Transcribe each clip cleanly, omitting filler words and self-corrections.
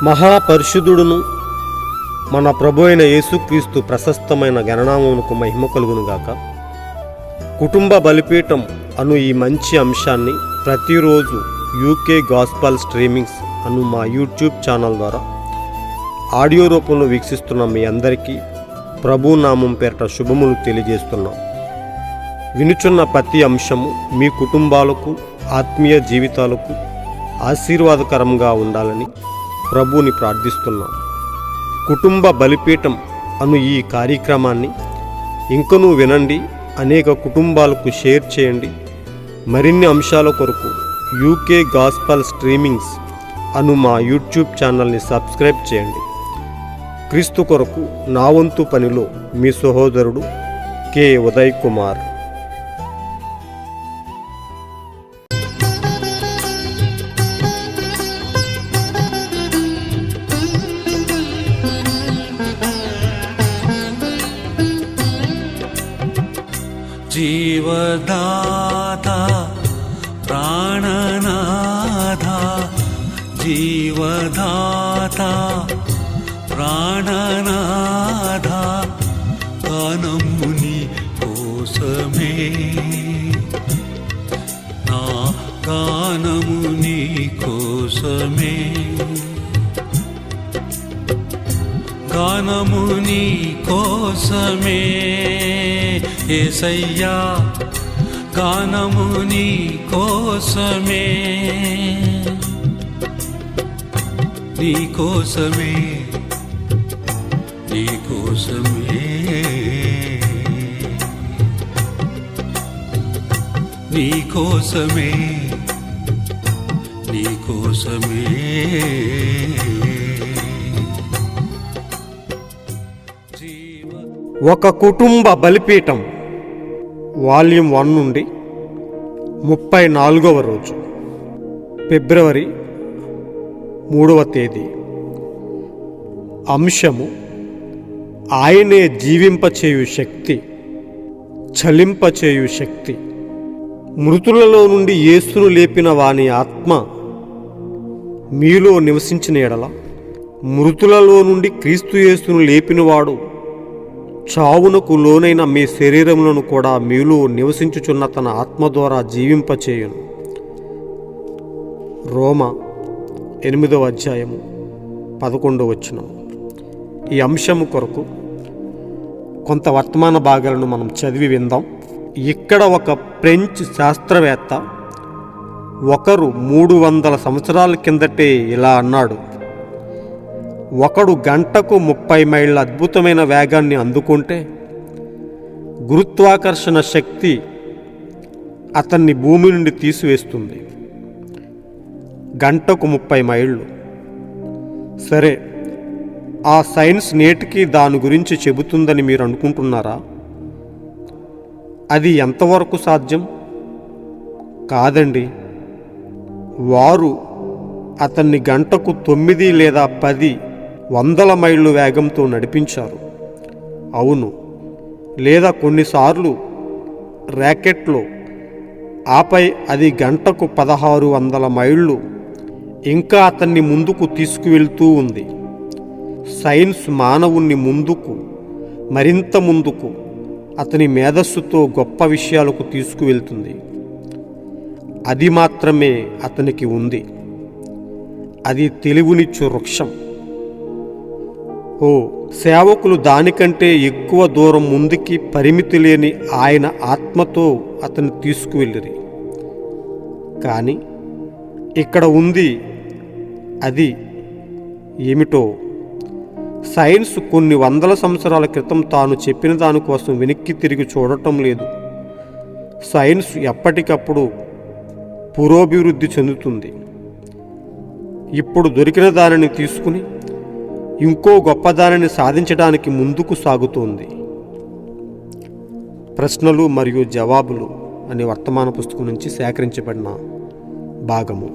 మహాపరిశుద్ధుడును మన ప్రభు అయిన యేసుక్రీస్తు ప్రశస్తమైన గణనామమునకు మహిమ కలుగునుగాక. కుటుంబ బలిపీఠం అను ఈ మంచి అంశాన్ని ప్రతిరోజు యూకే గాస్పల్ స్ట్రీమింగ్స్ అను మా యూట్యూబ్ ఛానల్ ద్వారా ఆడియో రూపంలో వీక్షిస్తున్న మీ అందరికీ ప్రభు నామం పేరిట శుభములు తెలియజేస్తున్నాం. వినుచున్న ప్రతి అంశము మీ కుటుంబాలకు ఆత్మీయ జీవితాలకు ఆశీర్వాదకరంగా ఉండాలని ప్రభువుని ప్రార్థిస్తున్నాం. కుటుంబ బలిపీఠం అను ఈ కార్యక్రమాన్ని ఇంకనూ వినండి, అనేక కుటుంబాలకు షేర్ చేయండి. మరిన్ని అంశాల కొరకు యూకే గాస్పల్ స్ట్రీమింగ్స్ అను మా యూట్యూబ్ ఛానల్ని సబ్స్క్రైబ్ చేయండి. క్రీస్తు కొరకు నా వంతు పనిలో మీ సహోదరుడు కె ఉదయ్ కుమార్. జీవదాతా ప్రాణనాథా, జీవదాతా ప్రాణనాథా, గానము నీ కోసమే, నా గానము నీ కోసమే, గానము నీ కోసమే యేసయ్యా, గానము నీ కోసమే, నీ కోసమే, నీ కోసమే, నీ కోసమే, నీ కోసమే. ఒక కుటుంబ బలిపీఠం వాల్యూమ్ 1 నుండి 34వ రోజు, ఫిబ్రవరి 3వ తేదీ. అంశము: ఆయనే జీవింపచేయు శక్తి, చలింపచేయు శక్తి. మృతులలో నుండి యేసును లేపిన వాని ఆత్మ మీలో నివసించిన ఎడల, మృతులలో నుండి క్రీస్తు యేసును లేపినవాడు చావునకు లోనైన మీ శరీరములను కూడా మీలో నివసించుచున్న తన ఆత్మ ద్వారా జీవింపచేయును. రోమ 8వ అధ్యాయము 11వ వచనం. ఈ అంశము కొరకు కొంత వర్తమాన భాగాలను మనం చదివి విందాం. ఇక్కడ ఒక ఫ్రెంచ్ శాస్త్రవేత్త ఒకరు 300 సంవత్సరాల కిందటే ఇలా అన్నాడు: ఒకడు గంటకు 30 మైళ్ళ అద్భుతమైన వేగాన్ని అందుకుంటే గురుత్వాకర్షణ శక్తి అతన్ని భూమి నుండి తీసివేస్తుంది. గంటకు 30 మైళ్ళు. సరే, ఆ సైన్స్ నేటికి దాని గురించి చెబుతుందని మీరు అనుకుంటున్నారా? అది ఎంతవరకు సాధ్యం? కాదండి. వారు అతన్ని గంటకు 9 లేదా 10 వందల మైళ్ళు వేగంతో నడిపించారు. అవును, లేదా కొన్నిసార్లు ర్యాకెట్లో, ఆపై అది గంటకు 1600 మైళ్ళు ఇంకా అతన్ని ముందుకు తీసుకువెళ్తూ ఉంది. సైన్స్ మానవుణ్ణి ముందుకు, మరింత ముందుకు, అతని మేధస్సుతో గొప్ప విషయాలకు తీసుకువెళ్తుంది. అది మాత్రమే అతనికి ఉంది. అది తెలివినిచ్చు వృక్షం. సేవకులు దానికంటే ఎక్కువ దూరం ముందుకి పరిమితి లేని ఆయన ఆత్మతో అతన్ని తీసుకువెళ్ళిరి. కానీ ఇక్కడ ఉంది. అది ఏమిటో సైన్స్ కొన్ని వందల సంవత్సరాల క్రితం తాను చెప్పిన దానికోసం వెనక్కి తిరిగి చూడటం లేదు. సైన్స్ ఎప్పటికప్పుడు పురోభివృద్ధి చెందుతుంది. ఇప్పుడు దొరికిన దానిని తీసుకుని ఇంకో గొప్పదానిని సాధించడానికి ముందుకు సాగుతోంది. ప్రశ్నలు మరియు జవాబులు అనే వర్తమాన పుస్తకం నుంచి సేకరించబడిన భాగము.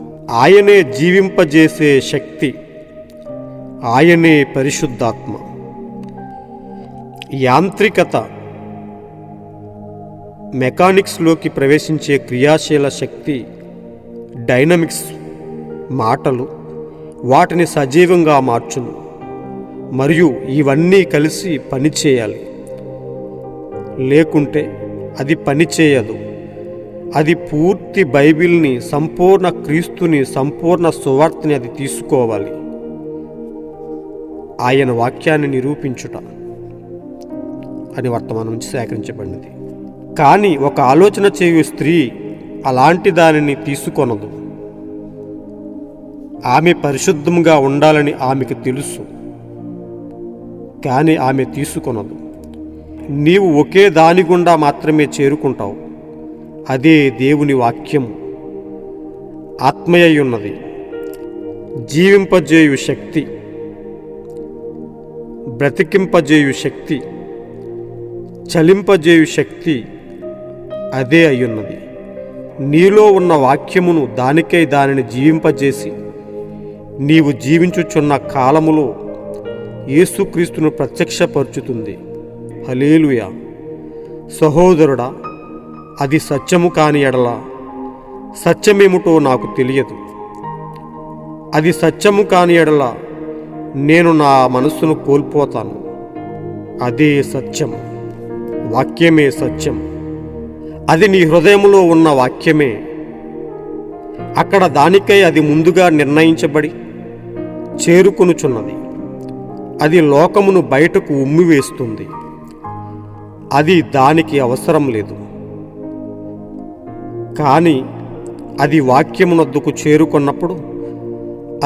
ఆయనే జీవింపజేసే శక్తి, ఆయనే పరిశుద్ధాత్మ. యాంత్రికత మెకానిక్స్లోకి ప్రవేశించే క్రియాశీల శక్తి, డైనమిక్స్, మాటలు, వాటిని సజీవంగా మార్చును. మరియు ఇవన్నీ కలిసి పనిచేయాలి, లేకుంటే అది పనిచేయదు. అది పూర్తి బైబిల్ని, సంపూర్ణ క్రీస్తుని, సంపూర్ణ సువార్తని అది తీసుకోవాలి. ఆయన వాక్యాన్ని నిరూపించుట అని వర్తమానం నుంచి సేకరించబడినది. కానీ ఒక ఆలోచన చేయు స్త్రీ అలాంటి దానిని తీసుకొనదు. ఆమె పరిశుద్ధంగా ఉండాలని ఆమెకు తెలుసు, కానీ ఆమె తీసుకొనదు. నీవు ఒకే దాని గుండా మాత్రమే చేరుకుంటావు. అదే దేవుని వాక్యము. ఆత్మయ్య ఉన్నది, జీవింపజేయు శక్తి, బ్రతికింపజేయు శక్తి, చలింపజేయు శక్తి అదే అయ్యున్నది. నీలో ఉన్న వాక్యమును దానికై దానిని జీవింపజేసి నీవు జీవించుచున్న కాలములో యేసుక్రీస్తును ప్రత్యక్షపరుచుతుంది. హల్లెలూయా. సహోదరుడా, అది సత్యము కాని ఎడల సత్యమేమిటో నాకు తెలియదు. అది సత్యము కాని ఎడల నేను నా మనస్సును కోల్పోతాను. అదే సత్యం. వాక్యమే సత్యం. అది నీ హృదయములో ఉన్న వాక్యమే. అక్కడ దానికై అది ముందుగా నిర్ణయించబడి చేరుకొనుచున్నది. అది లోకమును బయటకు ఉమ్మివేస్తుంది. అది దానికి అవసరం లేదు. కానీ అది వాక్యమునొద్దకు చేరుకున్నప్పుడు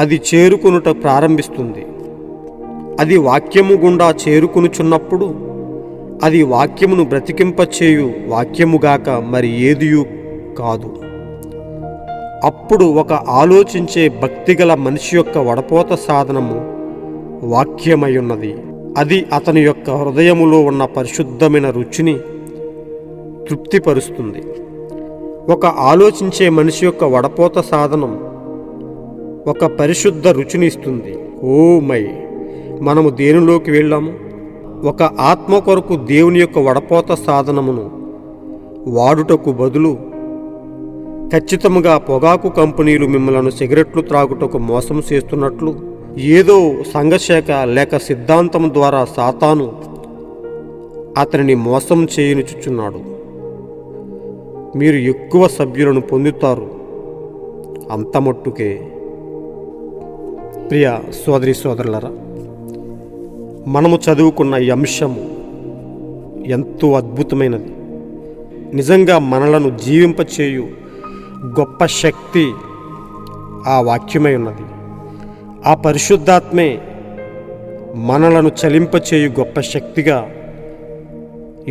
అది చేరుకొనుట ప్రారంభిస్తుంది. అది వాక్యము గుండా చేరుకొనుచున్నప్పుడు అది వాక్యమును బ్రతికింపచేయు వాక్యముగాక మరి ఏదియూ కాదు. అప్పుడు ఒక ఆలోచించే భక్తిగల మనిషి యొక్క వడపోత సాధనము వాక్యమై ఉన్నది. అది అతని యొక్క హృదయములో ఉన్న పరిశుద్ధమైన రుచిని తృప్తిపరుస్తుంది. ఒక ఆలోచించే మనిషి యొక్క వడపోత సాధనం ఒక పరిశుద్ధ రుచిని ఇస్తుంది. ఓ మై, మనము దేనిలోకి వెళ్ళాము? ఒక ఆత్మ కొరకు దేవుని యొక్క వడపోత సాధనమును వాడుటకు బదులు ఖచ్చితంగా పొగాకు కంపెనీలు మిమ్మలను సిగరెట్లు త్రాగుటకు మోసం చేస్తున్నట్లు ఏదో సంఘశాఖ లేక సిద్ధాంతం ద్వారా సాతాను అతనిని మోసం చేయనిచుచున్నాడు. మీరు ఎక్కువ సభ్యులను పొందుతారు, అంతమట్టుకే. ప్రియ సోదరి సోదరులరా, మనము చదువుకున్న ఈ అంశము ఎంతో అద్భుతమైనది. నిజంగా మనలను జీవింపచేయు గొప్ప శక్తి ఆ వాక్యమై ఉన్నది. ఆ పరిశుద్ధాత్మే మనలను చలింపచేయు గొప్ప శక్తిగా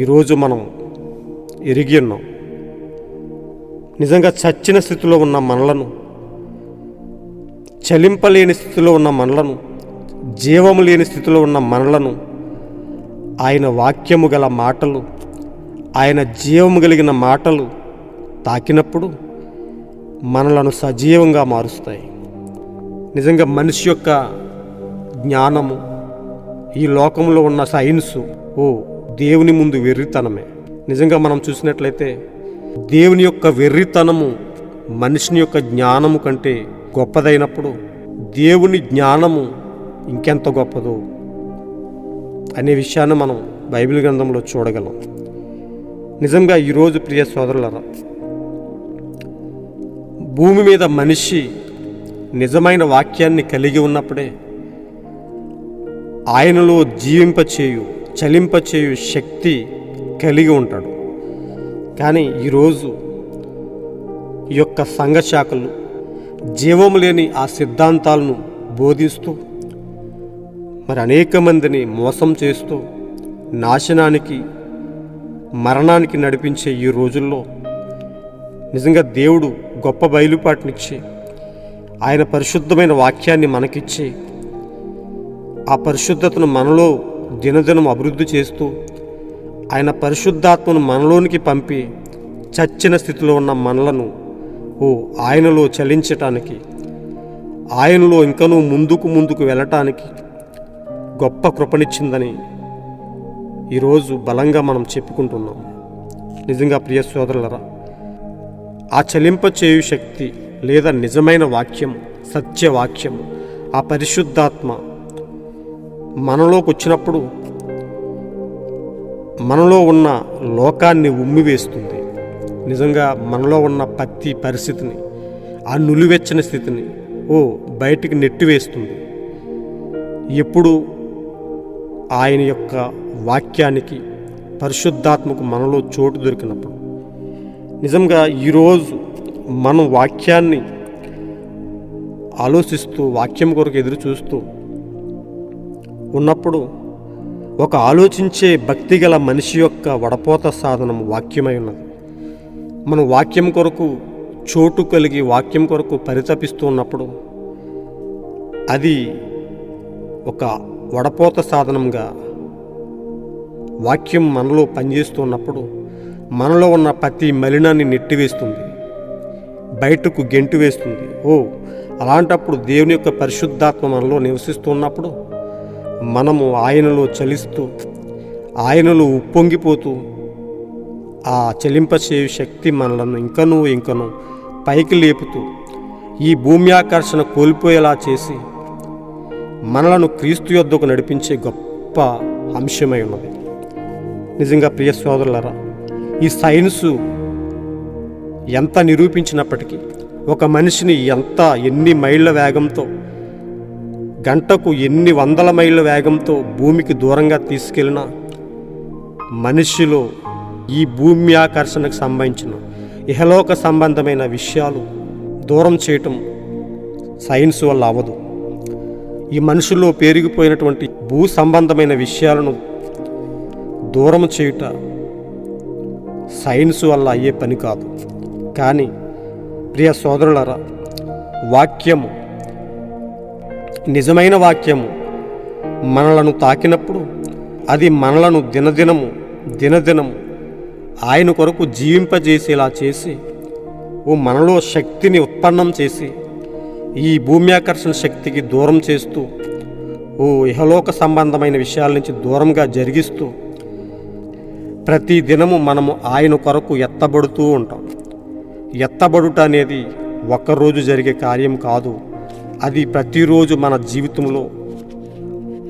ఈరోజు మనం ఎరిగి ఉన్నాం. నిజంగా చచ్చిన స్థితిలో ఉన్న మనలను, చలింపలేని స్థితిలో ఉన్న మనలను, జీవము లేని స్థితిలో ఉన్న మనలను ఆయన వాక్యము గల మాటలు, ఆయన జీవము కలిగిన మాటలు తాకినప్పుడు మనలను సజీవంగా మారుస్తాయి. నిజంగా మనిషి యొక్క జ్ఞానము, ఈ లోకంలో ఉన్న సైన్సు దేవుని ముందు వెర్రితనమే. నిజంగా మనం చూసినట్లయితే దేవుని యొక్క వెర్రితనము మనిషిని యొక్క జ్ఞానము కంటే గొప్పదైనప్పుడు దేవుని జ్ఞానము ఇంకెంత గొప్పదో అనే విషయాన్ని మనం బైబిల్ గ్రంథంలో చూడగలం. నిజంగా ఈరోజు ప్రియ సోదరులారా, భూమి మీద మనిషి నిజమైన వాక్యాన్ని కలిగి ఉన్నప్పుడే ఆయనలో జీవింపచేయు, చలింపచేయు శక్తి కలిగి ఉంటాడు. కానీ ఈరోజు ఈ యొక్క సంఘశాఖలు జీవము లేని ఆ సిద్ధాంతాలను బోధిస్తూ మరి అనేక మందిని మోసం చేస్తూ నాశనానికి, మరణానికి నడిపించే ఈ రోజుల్లో నిజంగా దేవుడు గొప్ప బయలుపాటునిచ్చి ఆయన పరిశుద్ధమైన వాక్యాన్ని మనకిచ్చి ఆ పరిశుద్ధతను మనలో దినదినం అభివృద్ధి చేస్తూ ఆయన పరిశుద్ధాత్మను మనలోనికి పంపి చచ్చిన స్థితిలో ఉన్న మనలను ఆయనలో చలించటానికి, ఆయనలో ఇంకనూ ముందుకు వెళ్ళటానికి గొప్ప కృపనిచ్చిందని ఈరోజు బలంగా మనం చెప్పుకుంటున్నాం. నిజంగా ప్రియ సోదరులరా, ఆ చలింపచేయు శక్తి లేదా నిజమైన వాక్యం, సత్యవాక్యం, ఆ పరిశుద్ధాత్మ మనలోకి వచ్చినప్పుడు మనలో ఉన్న లోకాన్ని ఉమ్మివేస్తుంది. నిజంగా మనలో ఉన్న ప్రతి పరిస్థితిని, ఆ నులివెచ్చని స్థితిని బయటికి నెట్టివేస్తుంది. ఎప్పుడు ఆయన యొక్క వాక్యానికి, పరిశుద్ధాత్మకు మనలో చోటు దొరికినప్పుడు. నిజంగా ఈరోజు మనం వాక్యాన్ని ఆలోచిస్తూ, వాక్యం కొరకు ఎదురు చూస్తూ ఉన్నప్పుడు ఒక ఆలోచించే భక్తి గల మనిషి యొక్క వడపోత సాధనం వాక్యమై ఉన్నది. మనం వాక్యం కొరకు చోటు కలిగి వాక్యం కొరకు పరితపిస్తూ ఉన్నప్పుడు అది ఒక వడపోత సాధనంగా వాక్యం మనలో పనిచేస్తున్నప్పుడు మనలో ఉన్న ప్రతి మలినాన్ని నెట్టివేస్తుంది, బయటకు గెంటు వేస్తుంది. అలాంటప్పుడు దేవుని యొక్క పరిశుద్ధాత్మ మనలో నివసిస్తున్నప్పుడు మనము ఆయనలో చలిస్తూ, ఆయనలో ఉప్పొంగిపోతూ, ఆ చలింపచే శక్తి మనలను ఇంకనూ పైకి లేపుతూ, ఈ భూమి ఆకర్షణ కోల్పోయేలా చేసి మనలను క్రీస్తు యొద్దకు నడిపించే గొప్ప అంశమై ఉన్నది. నిజంగా ప్రియ సోదరులారా, ఈ సైన్సు ఎంత నిరూపించినప్పటికీ ఒక మనిషిని ఎన్ని మైళ్ళ వేగంతో, గంటకు ఎన్ని వందల మైళ్ళ వేగంతో భూమికి దూరంగా తీసుకెళ్ళినా మనిషిలో ఈ భూమి ఆకర్షణకు సంబంధించిన ఇహలోక సంబంధమైన విషయాలు దూరం చేయటం సైన్స్ వల్ల అవ్వదు. ఈ మనుషుల్లో పెరిగిపోయినటువంటి భూ సంబంధమైన విషయాలను దూరం చేయుట సైన్స్ వల్ల అయ్యే పని కాదు. కానీ ప్రియ సోదరులారా, వాక్యము, నిజమైన వాక్యము మనలను తాకినప్పుడు అది మనలను దినదినము ఆయన కొరకు జీవింపజేసేలా చేసి మనలో శక్తిని ఉత్పన్నం చేసి ఈ భూమ్యాకర్షణ శక్తికి దూరం చేస్తూ ఇహలోక సంబంధమైన విషయాల నుంచి దూరంగా జరిగిస్తూ ప్రతి దినము మనము ఆయన కొరకు ఎత్తబడుతూ ఉంటాం. ఎత్తబడుట అనేది ఒక్కరోజు జరిగే కార్యం కాదు. అది ప్రతిరోజు మన జీవితంలో,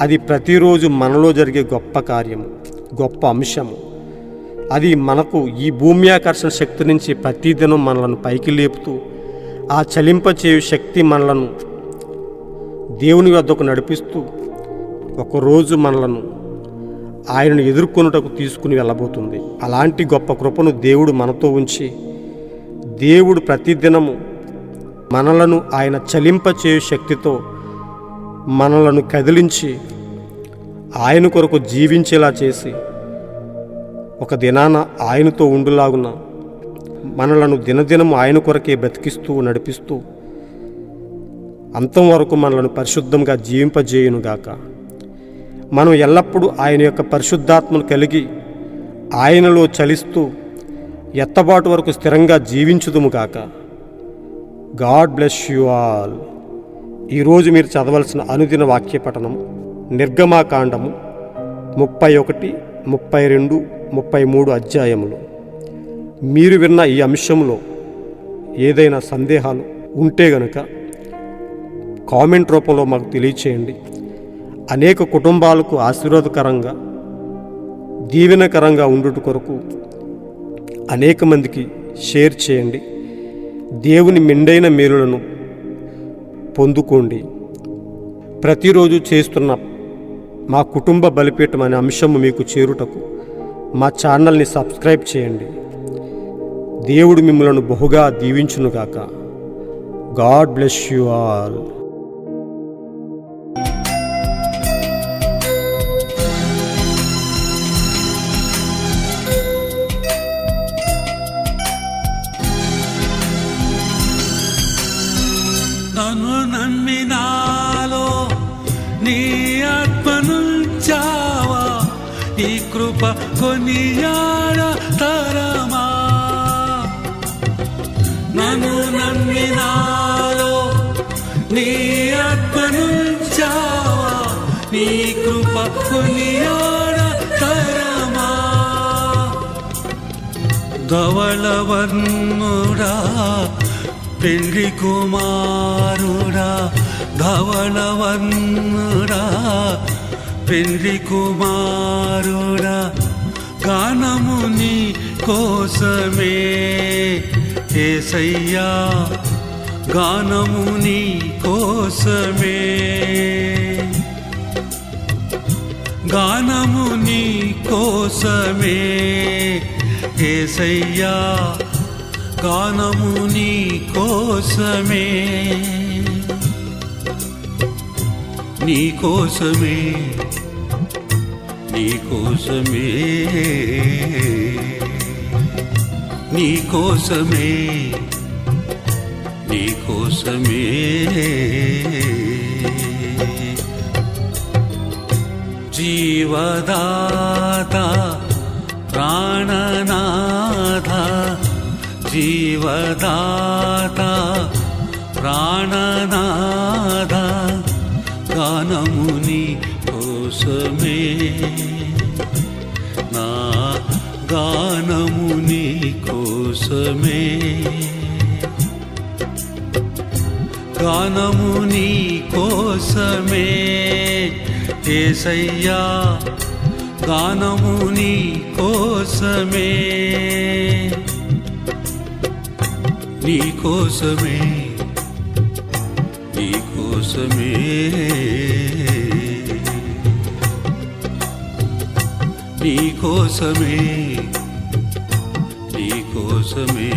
అది ప్రతిరోజు మనలో జరిగే గొప్ప కార్యము, గొప్ప అంశము. అది మనకు ఈ భూమ్యాకర్షణ శక్తి నుంచి ప్రతిదినం మనలను పైకి లేపుతూ, ఆ చలింపచేయు శక్తి మనలను దేవుని వద్దకు నడిపిస్తూ ఒకరోజు మనలను ఆయనను ఎదుర్కొనుటకు తీసుకుని వెళ్ళబోతుంది. అలాంటి గొప్ప కృపను దేవుడు మనతో ఉంచి, దేవుడు ప్రతిదినము మనలను ఆయన చలింపచేయు శక్తితో మనలను కదిలించి ఆయన కొరకు జీవించేలా చేసి ఒక దినాన ఆయనతో ఉండులాగున మనలను దినదినము ఆయన కొరకే బ్రతికిస్తూ నడిపిస్తూ అంతం వరకు మనలను పరిశుద్ధంగా జీవింపజేయునుగాక. మనం ఎల్లప్పుడూ ఆయన యొక్క పరిశుద్ధాత్మను కలిగి ఆయనలో చలిస్తూ ఎత్తబాటు వరకు స్థిరంగా జీవించుదుముగాక. God bless you all. ఈరోజు మీరు చదవలసిన అనుదిన వాక్య పఠనము నిర్గమాకాండము 31, 32, 33 అధ్యాయములు. మీరు విన్న ఈ అంశంలో ఏదైనా సందేహాలు ఉంటే గనుక కామెంట్ రూపంలో మాకు తెలియచేయండి. అనేక కుటుంబాలకు ఆశీర్వాదకరంగా, దీవెనకరంగా ఉండుట కొరకు అనేక మందికి షేర్ చేయండి. దేవుని మెండైన మేలులను పొందుకోండి. ప్రతిరోజు చేస్తున్న మా కుటుంబ బలిపీఠం అనే అంశము మీకు చేరుటకు మా ఛానల్ని సబ్స్క్రైబ్ చేయండి. దేవుడు మిమ్మలను బహుగా దీవించునుగాక. God bless you all. నన్ను నమ్మినాలో నీ ఆత్మనుంచావా, ఈ కృప కొనియాడ తరమా. నన్ను నమ్మినాలో నీ ఆత్మనుంచావా, నీ కృప కొనియాడ తరమా. ధవళవర్ణుడా పెళ్లి కుమారుడా, ధవళవర్ణుడా పెండ్లి కుమారుడా గానము నీ కోసమే యేసయ్యా గానము నీ కోసమే గానము నీ కోసమే యేసయ్యా గానము నీ కోసమే నీ కోసమే నీ కోసమే నీ కోసమే నీ కోసమే జీవదాత ప్రాణనాథ జీవదాత ప్రాణనాథ గానముని కోసమే నా గానముని కోసమే గానముని కోసమే యేసయ్యా గానముని కోసమే నీ కోసమే నీ కోసమే నీ కోసమే నీ కోసమే